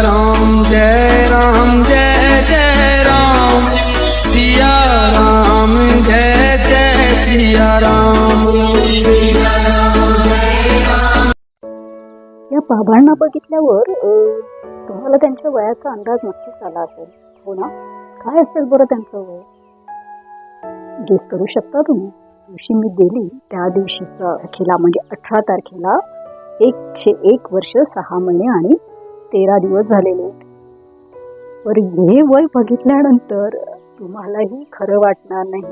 राम जय जय राम, सिया राम जय जय सिया राम। या बाबांना बघितल्यावर तुम्हाला त्यांच्या वयाचा अंदाज नक्कीच आला असेल, हो ना? काय असेल बरं त्यांचं वय? गेस करू शकता तुम्ही? दिवशी मी गेली त्या दिवशीचा तारखेला म्हणजे 18 तारखेला 101 वर्ष 6 महिने आणि 13 दिवस झालेले. तर हे वय बघितल्यानंतर तुम्हालाही खरं वाटणार नाही,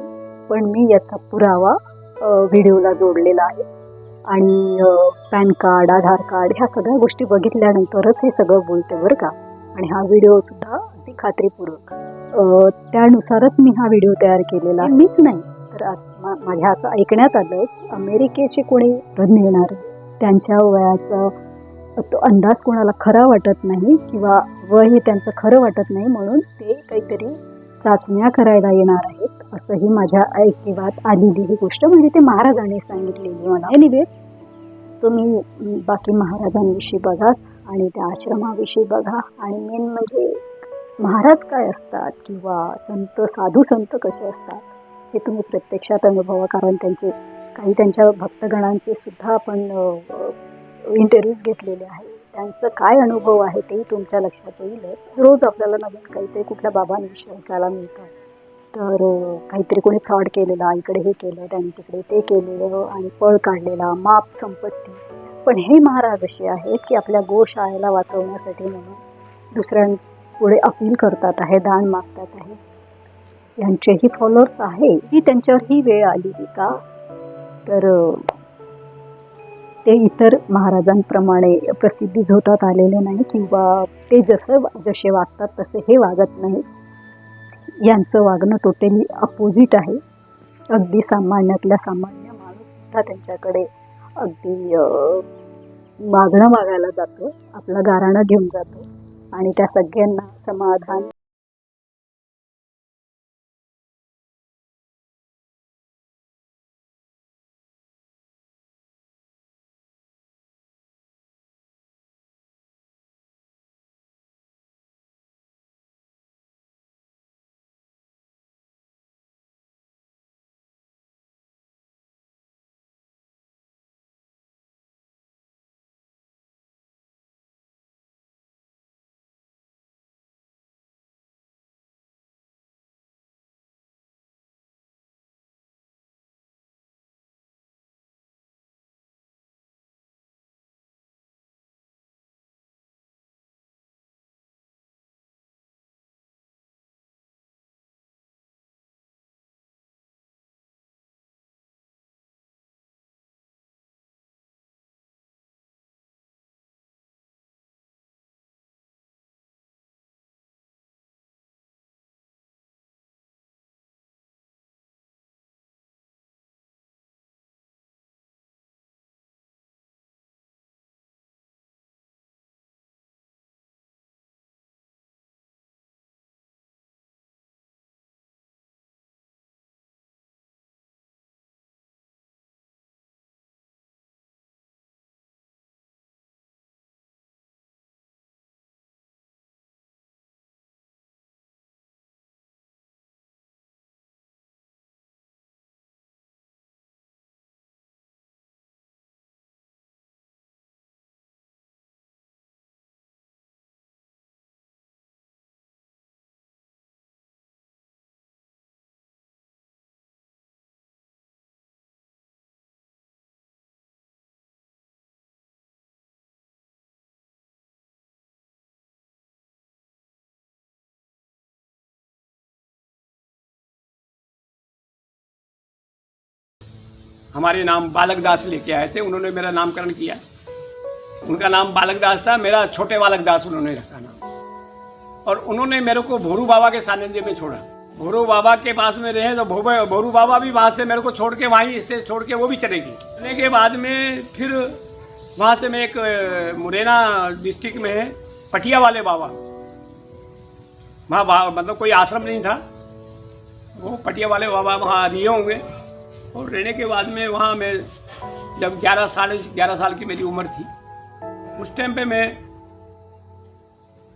पण मी याचा पुरावा व्हिडिओला जोडलेला आहे. आणि पॅन कार्ड, आधार कार्ड ह्या सगळ्या गोष्टी बघितल्यानंतरच हे सगळं बोलते बरं का. आणि हा व्हिडिओ सुद्धा अगदी खात्रीपूर्वक त्यानुसारच मी हा व्हिडिओ तयार केलेला. मीच नाही तर माझ्या असं ऐकण्यात आलं की अमेरिकेचे कोणी तज्ञ येणार, त्यांच्या वयाचा तो अंदाज कोणाला खरा वाटत नाही किंवा वय हे त्यांचं खरं वाटत नाही, म्हणून ते काहीतरी चाचण्या करायला येणार आहेत असंही माझ्या ऐकिवात आलेली ही गोष्ट, म्हणजे ते महाराजांनी सांगितलेली मला. एनिवे, तुम्ही बाकी महाराजांविषयी बघा आणि त्या आश्रमाविषयी बघा, आणि मेन म्हणजे महाराज काय असतात किंवा संत, साधू संत कसे असतात हे तुम्ही प्रत्यक्षात अनुभवा. कारण त्यांच्या भक्तगणांचे सुद्धा आपण इंटरव्ह्यूज घेतलेले आहे. त्यांचं काय अनुभव आहे तेही तुमच्या लक्षात येईल. रोज आपल्याला नवीन काहीतरी कुठल्या बाबांविषयी ऐकायला मिळतं. तर काहीतरी कोणी फ्रॉड केलेला, इकडे हे केलं, त्यांनी तिकडे ते केलेलं आणि पळ काढलेला, माप संपत्ती. पण हे महाराज असे आहेत की आपल्या गोशाळेला वाचवण्यासाठी म्हणून दुसऱ्यांपुढे अपील करतात आहे, दान मागतात आहे. यांचेही फॉलोअर्स आहे की त्यांच्यावर ही वेळ आलेली का, तर ते इतर महाराजांप्रमाणे प्रसिद्धी झोतात आलेले नाही किंवा ते जसे वागतात तसे हे वागत नाही. यांचं वागणं टोटली अपोजिट आहे. अगदी सामान्यातल्या सामान्य माणूस सुद्धा त्यांच्याकडे अगदी मागणं मागायला जातो, आपला गाराणं घेऊन जातो आणि त्या सगळ्यांना समाधान हमारे नाम बालक दास लेके आए थे, उन्होंने मेरा नामकरण किया। उनका नाम बालक दास था, मेरा छोटे बालक दास उन्होंने रखा नाम। और उन्होंने मेरे को भोरू बाबा के सानिध्य में छोड़ा। भोरू बाबा के पास में रहे तो भोरू बाबा भी वहाँ से मेरे को छोड़ के वहीं से छोड़ के वो भी चले गए। चलने के बाद में फिर वहाँ से मैं एक मुरैना डिस्ट्रिक्ट में है पटिया वाले बाबा, वहाँ मतलब कोई आश्रम नहीं था, वो पटिया वाले बाबा वहाँ रिए होंगे। और रहने के बाद में वहाँ मैं जब 11 साल की मेरी उम्र थी, उस टाइम पे मैं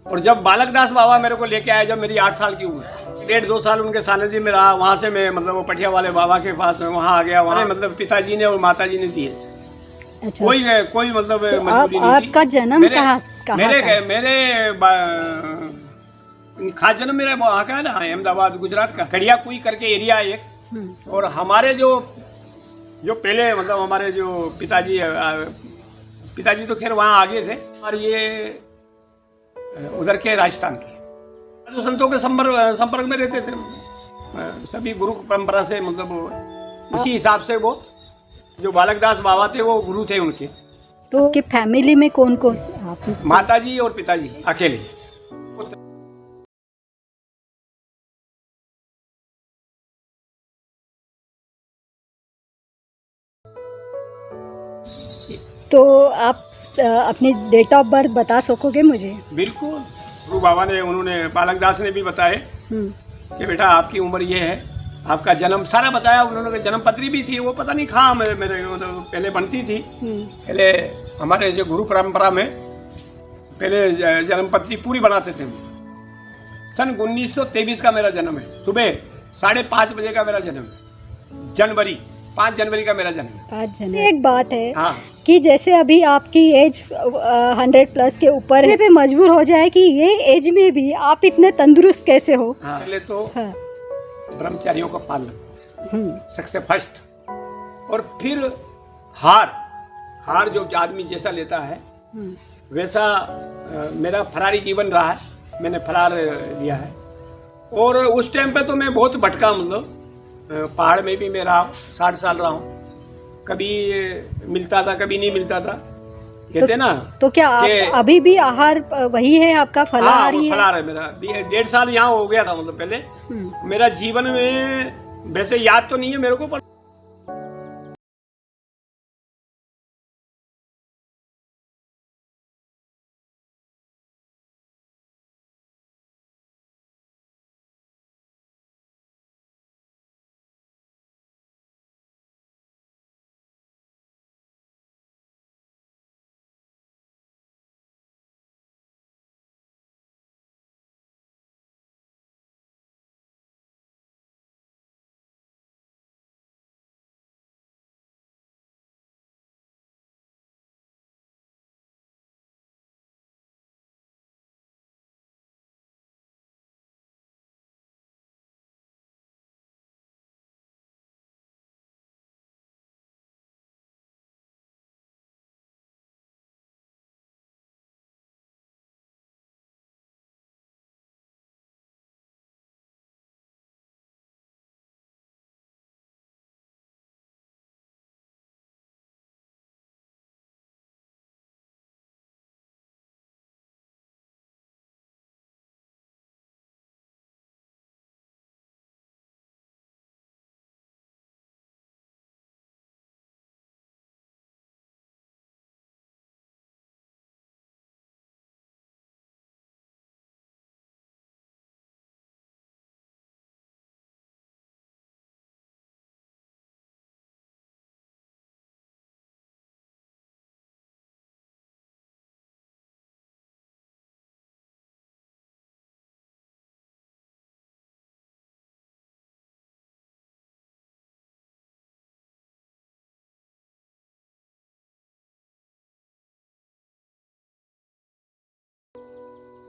और जब बालक दास बाबा मेरे को लेके आए, जब मेरी 8 साल की उम्र, 1.5-2 साल उनके सानिध्य में रहा। वहाँ से मैं मतलब वो पटिया वाले बाबा के पास में वहाँ आ गया। वहाँ मतलब पिताजी ने और माताजी ने दिए। अच्छा, कोई मतलब तो मजबूरी नहीं थी। आपका जन्म कहाँ का मेरे है? खास जन्म मेरा वहाँ का है ना, अहमदाबाद गुजरात का कड़िया कुई करके एरिया है एक। और हमारे जो पहले मतलब हमारे जो पिताजी तो खैर वहाँ आगे थे, और ये उधर के राजस्थान के जो संतों के संपर्क में रहते थे। सभी गुरु परंपरा से मतलब उसी हिसाब से वो जो बालक दास बाबा थे वो गुरु थे उनके। तो कि फैमिली में कौन कौन आप? माताजी और पिताजी अकेले। तो आप अपनी डेट ऑफ बर्थ बता सकोगे मुझे? बिल्कुल, गुरु बाबा ने उन्होंने बालक दास ने भी बताए कि बेटा आपकी उम्र ये है, आपका जन्म सारा बताया उन्होंने। जन्म पत्री भी थी, वो पता नहीं कहाँ मेरे मतलब पहले बनती थी। पहले हमारे जो गुरु परंपरा में पहले जन्म पत्री पूरी बनाते थे। सन 1923 का मेरा जन्म है। सुबह 5:30 बजे का मेरा जन्म है। 5 जनवरी का मेरा जन्म है। 5 जनवरी। एक बात है, हाँ, कि जैसे अभी आपकी एज 100 प्लस के ऊपर है, पे मजबूर हो जाए कि ये एज में भी आप इतने तंदुरुस्त कैसे हो? हाँ। पहले तो हाँ। ब्रह्मचारियों का पालन सबसे फर्स्ट, और फिर हार जो आदमी जैसा लेता है वैसा मेरा फरारी जीवन रहा है। मैंने फरार लिया है। और उस टाइम पे तो मैं बहुत भटका, मतलब पहाड़ में भी मैं रहा हूँ, 60 साल रहा हूँ। कभी मिलता था, कभी नहीं मिलता था। कहते ना। तो क्या आप अभी भी आहार वही है आपका, फलाहारी है? फलाहार है मेरा। 1.5 साल यहाँ हो गया था, मतलब पहले मेरा जीवन में वैसे याद तो नहीं है मेरे को, पर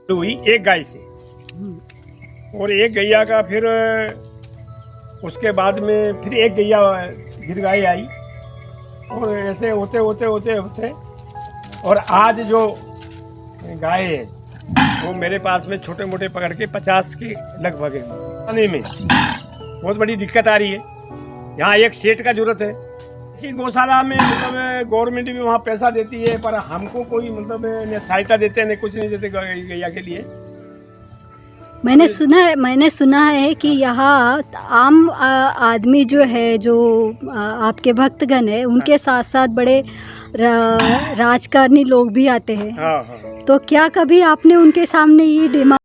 हुई एक गाय से। और एक गैया का फिर उसके बाद में फिर एक गैया फिर गाय आई। और ऐसे होते होते होते होते और आज जो गाय है वो मेरे पास में छोटे मोटे पकड़ के 50 के लगभग है। खाने में बहुत बड़ी दिक्कत आ रही है। यहाँ एक सेट का जरूरत है। इसी गौशाला में मतलब गवर्नमेंट भी वहाँ पैसा देती है, पर हमको कोई मतलब न सहायता देते न कुछ नहीं देते गैया के लिए। मैंने सुना है कि यहाँ आम आदमी जो है, जो आपके भक्तगण है, उनके साथ साथ बड़े राजकारणी लोग भी आते हैं। हाँ। तो क्या कभी आपने उनके सामने ये डिमांड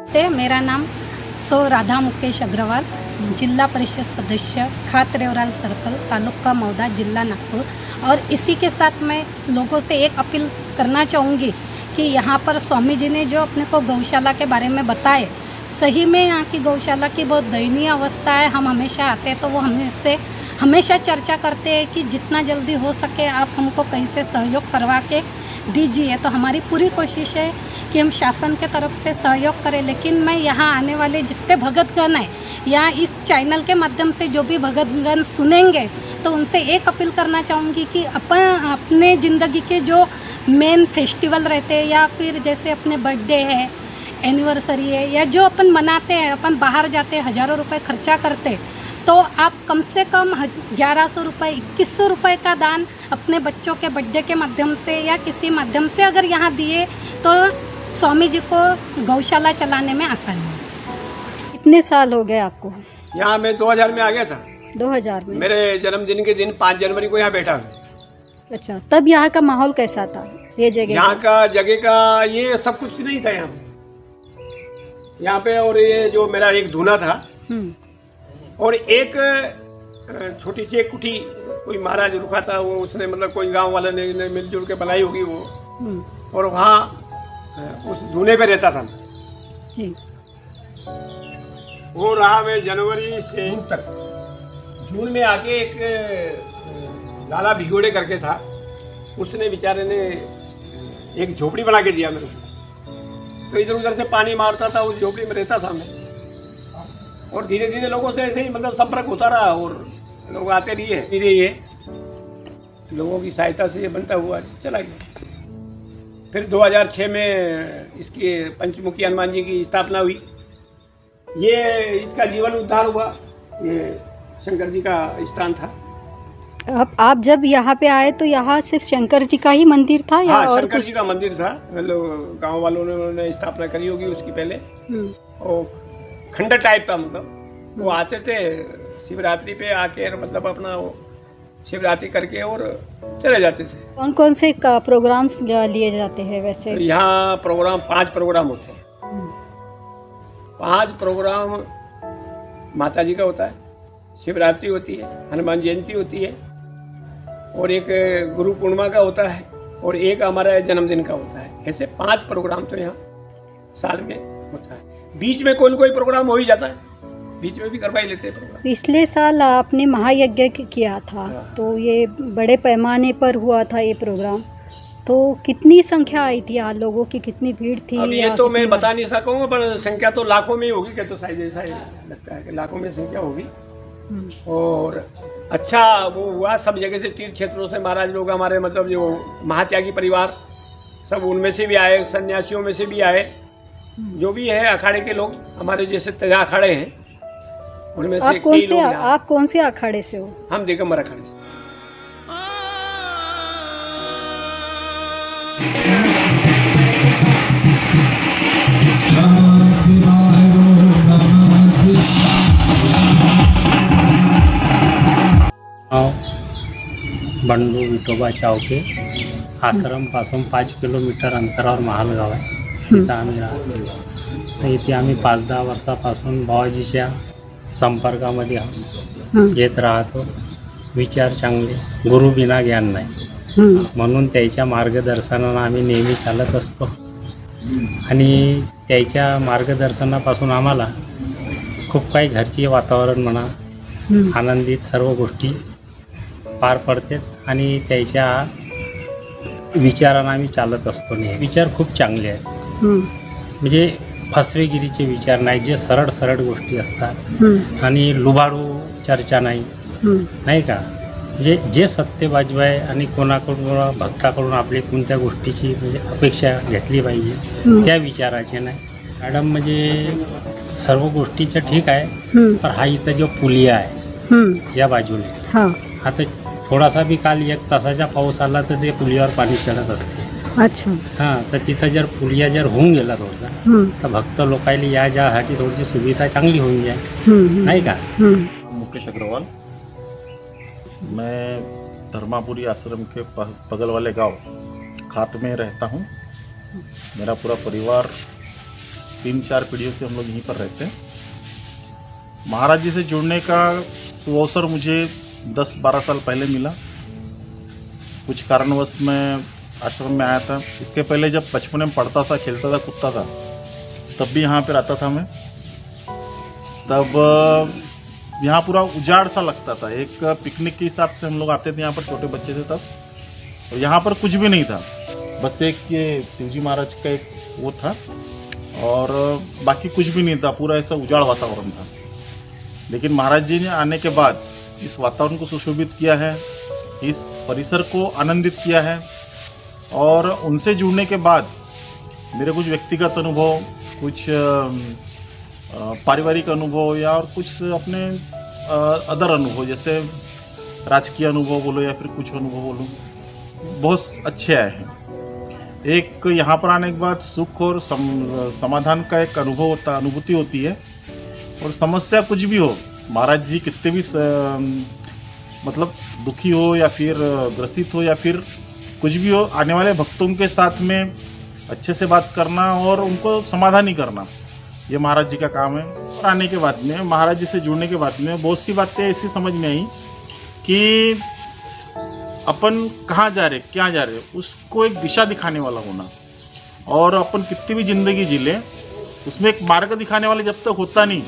नमस्ते, मेरा नाम सौ राधा मुकेश अग्रवाल, जिला परिषद सदस्य खातरेवराल सर्कल, तालुका मौदा, जिला नागपुर। और इसी के साथ मैं लोगों से एक अपील करना चाहूँगी कि यहाँ पर स्वामी जी ने जो अपने को गौशाला के बारे में बताए, सही में यहाँ की गौशाला की बहुत दयनीय अवस्था है। हम हमेशा आते हैं तो वो हमसे हमेशा चर्चा करते हैं कि जितना जल्दी हो सके आप हमको कहीं से सहयोग करवा के दीजिए। तो हमारी पूरी कोशिश है कि हम शासन के तरफ से सहयोग करें। लेकिन मैं यहाँ आने वाले जितने भगतगण हैं या इस चैनल के माध्यम से जो भी भगतगण सुनेंगे, तो उनसे एक अपील करना चाहूँगी कि अपने ज़िंदगी के जो मेन फेस्टिवल रहते हैं या फिर जैसे अपने बर्थडे है, एनिवर्सरी है, या जो अपन मनाते हैं, अपन बाहर जाते हैं, हज़ारों रुपए खर्चा करते, तो आप कम से कम 1100 रुपये, 2100 रुपये का दान अपने बच्चों के बर्थडे के माध्यम से या किसी माध्यम से अगर यहाँ दिए तो स्वामी जी को गौशाला चलाने में आसानी हो। कितने साल हो गए आपको? यहाँ मैं 2000 में आ गया था। 2000 में? मेरे जन्मदिन के दिन 5 जनवरी को यहाँ बैठा हूँ। अच्छा, तब यहाँ का माहौल कैसा था? ये जगह यहाँ का जगह का ये सब कुछ नहीं था यहाँ पे। और ये जो मेरा एक धूना था और एक छोटी सी एक कुटी कोई महाराज रुका था, वो उसने मतलब कोई गांव वाले ने मिलजुल के बनाई होगी वो। और वहाँ उस धूने पे रहता था जी। वो रहा मैं जनवरी से जून तक। जून में आके एक लाला भिगोड़े करके था, उसने बेचारे ने एक झोपड़ी बना के दिया मेरे को। तो इधर उधर से पानी मारता था, उस झोपड़ी में रहता था मैं। और धीरे धीरे लोगों से ऐसे ही मतलब संपर्क होता रहा और लोग आते रहिए। धीरे ये लोगों की सहायता से ये बनता हुआ चला गया। फिर 2006 में इसकी पंचमुखी हनुमान जी की स्थापना हुई। ये इसका जीवन उद्धार हुआ। ये शंकर जी का स्थान था। आप जब यहाँ पे आए तो यहाँ सिर्फ शंकर जी का ही मंदिर था या हाँ, और शंकर कुछ? जी का मंदिर था। मतलब गांव वालों ने उन्होंने स्थापना करी होगी उसकी पहले। और खंडर टाइप का, मतलब वो आते थे शिवरात्रि पे आके, मतलब अपना वो शिवरात्रि करके और चले जाते थे। कौन कौन से प्रोग्राम्स लिए जाते हैं वैसे? यहाँ प्रोग्राम 5 प्रोग्राम होते हैं। 5 प्रोग्राम माता जी का होता है, शिवरात्रि होती है, हनुमान जयंती होती है, और एक गुरु पूर्णिमा का होता है, और एक हमारा जन्मदिन का होता है। ऐसे 5 प्रोग्राम तो यहाँ साल में होता है। बीच में कोई प्रोग्राम हो ही जाता है, बीच में भी करवा ही लेते हैं प्रोग्राम। पिछले साल आपने महायज्ञ किया था, तो ये बड़े पैमाने पर हुआ था ये प्रोग्राम। तो कितनी संख्या आई थी यहाँ, लोगों की कितनी भीड़ थी? अब ये तो मैं बता नहीं सकूँगा, पर संख्या तो लाखों में ही होगी। क्या तो शायद ऐसा ही लगता है कि लाखों में संख्या होगी। और अच्छा वो हुआ, सब जगह से, तीर्थ क्षेत्रों से महाराज लोग हमारे, मतलब जो महात्यागी परिवार सब, उनमें से भी आए, सन्यासियों में से भी आए, जो भी है अखाड़े के लोग हमारे जैसे तेजा अखाड़े हैं उनमें से कई लोग। आप कौन से अखाड़े से हो? हम दिगंबर अखाड़े से। बंडू विठोबा चावके आश्रमपासून 5 किलोमीटर अंतरावर महालगाव आहे. तिथं आम्ही राहतो. तर इथे आम्ही 5-10 वर्षापासून बाबाजीच्या संपर्कामध्ये येत राहतो. विचार चांगले, गुरु बिना ज्ञान नाही, म्हणून त्याच्या मार्गदर्शनानं आम्ही नेहमी चालत असतो. आणि त्याच्या मार्गदर्शनापासून आम्हाला खूप काही घरची वातावरण म्हणा, आनंदित सर्व गोष्टी पार पडतात. आणि त्याच्या विचारांना आम्ही चालत असतो. नेहमी विचार खूप चांगले आहेत, म्हणजे फसवेगिरीचे विचार नाही, जे सरळ सरळ गोष्टी असतात आणि लुबाडू चर्चा नाही, नाही का. म्हणजे जे सत्य बाजू आहे आणि कोणाकडून भक्ताकडून आपली कोणत्या गोष्टीची म्हणजे अपेक्षा घेतली पाहिजे त्या विचाराचे नाही. मॅडम म्हणजे सर्व गोष्टीचं ठीक आहे, पण हा इथं जो पुलिया आहे या बाजूने, आता थोडासा बी काल 1 तासाचा पाऊस आला तर ते पुलियावर पाणी चढत असते. अच्छा. हां, तर तिथं जर पुलिया जर होऊन गेला थोडासा, तर भक्त लोकांना या जासाठी थोडीशी सुविधा चांगली होऊन जाईल, नाही का. मुकेश अग्रवाल, मैं धर्मापुरी आश्रम के बगल वाले गांव खात में रहता हूं. मेरा पूरा परिवार 3-4 पीढ़ियों से हम लोग यहीं पर रहते हैं। महाराज जी से जुड़ने का अवसर मुझे 10-12 साल पहले मिला। कुछ कारणवश मैं आश्रम में आया था। इसके पहले जब बचपन में पढ़ता था, खेलता था, कूदता था, तब भी यहाँ पर आता था मैं। तब यहाँ पूरा उजाड़ सा लगता था। एक पिकनिक के हिसाब से हम लोग आते थे यहाँ पर, छोटे बच्चे थे तब। और यहाँ पर कुछ भी नहीं था, बस एक ये शिवजी महाराज का एक वो था और बाकी कुछ भी नहीं था। पूरा ऐसा उजाड़ वातावरण था। लेकिन महाराज जी ने आने के बाद इस वातावरण को सुशोभित किया है, इस परिसर को आनंदित किया है। और उनसे जुड़ने के बाद मेरे कुछ व्यक्तिगत अनुभव, कुछ पारिवारिक अनुभव या और कुछ अपने अदर अनुभव, जैसे राजकीय अनुभव बोलो या फिर कुछ अनुभव बोलो, बहुत अच्छे आए हैं। एक यहाँ पर आने के बाद सुख और समाधान का एक अनुभूति होती है। और समस्या कुछ भी हो, महाराज जी कितने भी मतलब दुखी हो या फिर ग्रसित हो या फिर कुछ भी हो, आने वाले भक्तों के साथ में अच्छे से बात करना और उनको समाधान ही करना, ये महाराज जी का काम है। और आने के बाद में, महाराज जी से जुड़ने के बाद में बहुत सी बातें ऐसी समझ में आई कि अपन कहाँ जा रहे, क्या जा रहे, उसको एक दिशा दिखाने वाला होना। और अपन कितनी भी जिंदगी जी ले, उसमें एक मार्ग दिखाने वाले जब तक होता नहीं,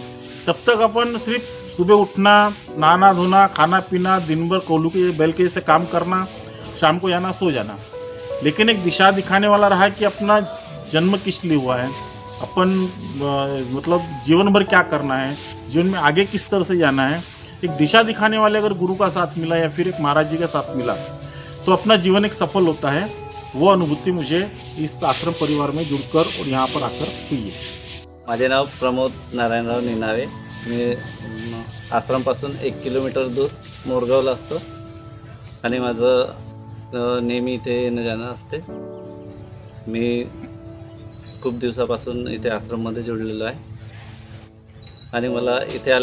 तब तक अपन सिर्फ सुबह उठना, नहाना धोना, खाना पीना, दिन भर कोल्हू के बैल के जैसे काम करना, शाम को जाना, सो जाना। लेकिन एक दिशा दिखाने वाला रहा कि अपना जन्म किस लिए हुआ है, अपन मतलब जीवन भर क्या करना है, जीवन में आगे किस तरह से जाना है। एक दिशा दिखाने वाले अगर गुरु का साथ मिला या फिर एक महाराज जी का साथ मिला तो अपना जीवन एक सफल होता है। वो अनुभूति मुझे इस आश्रम परिवार में जुड़कर और यहाँ पर आकर हुई है। माझे नाव प्रमोद नारायणराव निनावे। मी आश्रमपासून 1 किलोमीटर दूर मोरगावला असतो आणि माझं नेहमी इथे येणं जाणं असते। मी खूप दिवसापासून इथे आश्रममध्ये जोडलेलो आहे आणि मला इथे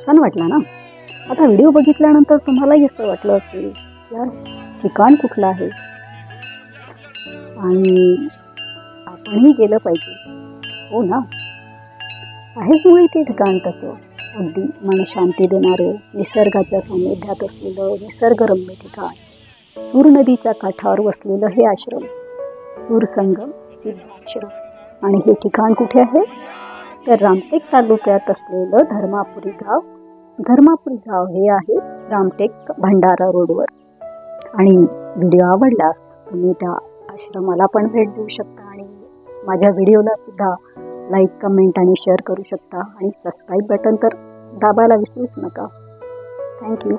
छान वाटलं ना? आता व्हिडिओ बघितल्यानंतर तुम्हालाही असं वाटलं असेल यार ठिकाण कुठलं आहे आणि आपणही गेलं पाहिजे, हो ना? आहेच मुळे ते ठिकाण तसं अगदी मन शांती देणारं, निसर्गाच्या सानिध्यात असलेलं निसर्गरम्य ठिकाण, सूर नदीच्या काठावर वसलेलं हे आश्रम, सूरसंगम सिद्धाश्रम। आणि हे ठिकाण कुठे आहे तर रामटेक तालुक्यात असलेलं धर्मापुरी गाव। धर्मापुरी गाव हे आहे रामटेक भंडारा रोडवर। आणि व्हिडिओ आवडल्यास तुम्ही त्या आश्रमाला पण भेट देऊ शकता आणि माझ्या व्हिडिओला सुद्धा लाईक, कमेंट आणि शेअर करू शकता आणि सबस्क्राईब बटन तर दाबायला विसरूच नका। थँक्यू।